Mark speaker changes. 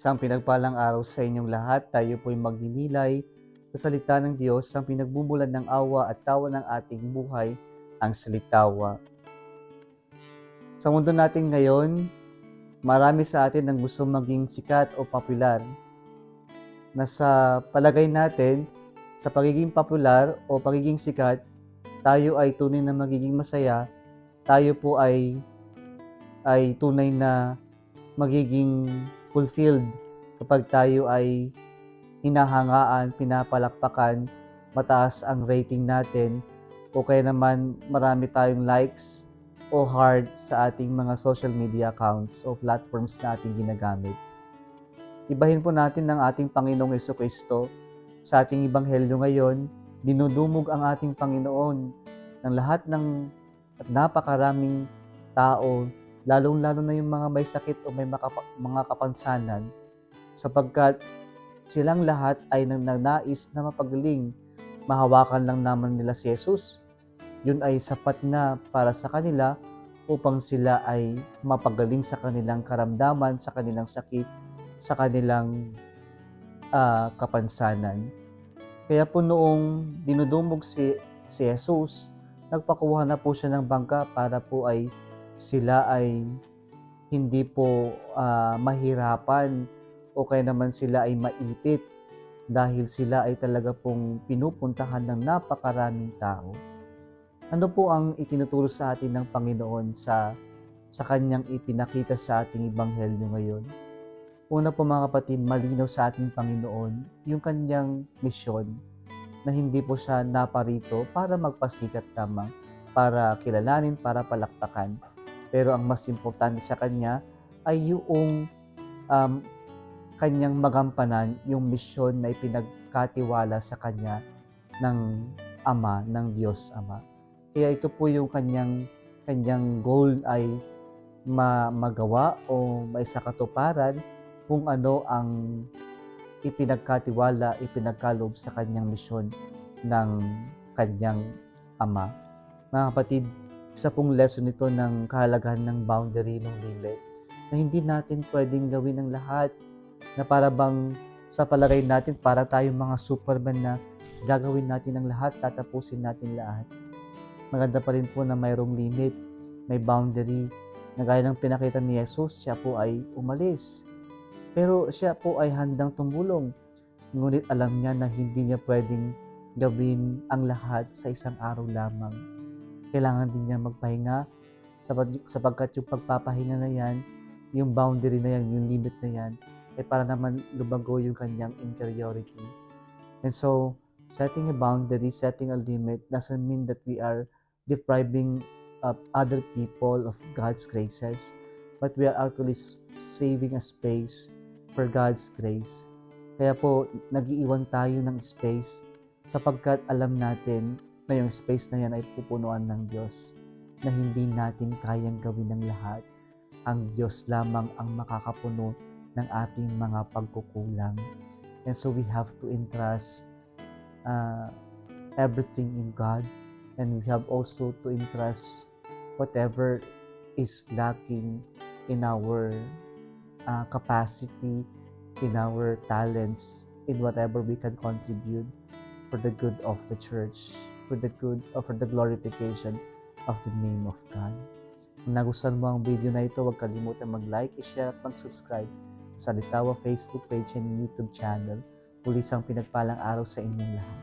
Speaker 1: Isang pinagpalang araw sa inyong lahat. Tayo po'y magninilay sa salita ng Diyos, ang pinagbubulad ng awa at tawa ng ating buhay, ang salitawa. Sa mundo natin ngayon, marami sa atin ang gusto maging sikat o popular. Nasa palagay natin, sa pagiging popular o pagiging sikat, tayo ay tunay na magiging masaya, tayo po ay tunay na magiging fulfilled kapag tayo ay hinahangaan, pinapalakpakan, mataas ang rating natin, o kaya naman marami tayong likes o hearts sa ating mga social media accounts o platforms na ating ginagamit. Ibahin po natin ng ating Panginoong Jesucristo sa ating Ebanghelyo ngayon, dinudumog ang ating Panginoon ng lahat ng napakaraming tao, lalong-lalo na yung mga may sakit o may mga kapansanan, sapagkat silang lahat ay nagnanais na mapagaling. Mahawakan lang naman nila si Jesus, yun ay sapat na para sa kanila upang sila ay mapagaling sa kanilang karamdaman, sa kanilang sakit, sa kanilang kapansanan. Kaya po noong dinudumog si Jesus, nagpakuha na po siya ng bangka para po ay sila ay hindi po mahirapan o kaya naman sila ay maipit dahil sila ay talaga pong pinupuntahan ng napakaraming tao. Ano po ang itinuturo sa atin ng Panginoon sa kanyang ipinakita sa ating Ebanghelyo ngayon? Una po mga kapatid, malinaw sa ating Panginoon yung kanyang misyon na hindi po siya naparito para magpasikat lamang, para kilalanin, para palakpakan. Pero ang mas importante sa kanya ay yung kanyang magampanan, yung misyon na ipinagkatiwala sa kanya ng Ama, ng Diyos Ama. Kaya ito po yung kanyang goal ay magawa o maisakatuparan kung ano ang ipinagkatiwala, ipinagkaloob sa kanyang misyon ng kanyang Ama. Mga kapatid, isa pong lesson ito ng kahalagahan ng boundary, ng limit, na hindi natin pwedeng gawin ang lahat, na para bang sa palagay natin para tayong mga Superman na gagawin natin ang lahat, tatapusin natin lahat. Maganda pa rin po na mayroong limit, may boundary, na gaya ng pinakita ni Jesus, siya po ay umalis. Pero siya po ay handang tumulong. Ngunit alam niya na hindi niya pwedeng gawin ang lahat sa isang araw lamang. Kailangan din niya magpahinga sapagkat yung pagpapahinga na yan, yung boundary na yan, yung limit na yan, ay para naman lubago yung kanyang interiority. And so, setting a boundary, setting a limit doesn't mean that we are depriving other people of God's graces, but we are actually saving a space for God's grace. Kaya po, nag-iiwan tayo ng space sapagkat alam natin na yung space na yan ay pupunuan ng Diyos, na hindi natin kayang gawin ng lahat. Ang Diyos lamang ang makakapuno ng ating mga pagkukulang. And so we have to entrust everything in God, and we have also to entrust whatever is lacking in our capacity, in our talents, in whatever we can contribute for the good of the church, for the good or for the glorification of the name of God. Kung nagustuhan mo ang video na ito, huwag kalimutan mag-like, i-share at mag-subscribe sa Litawa Facebook page and YouTube channel. Muli isang pinagpalang araw sa inyong lahat.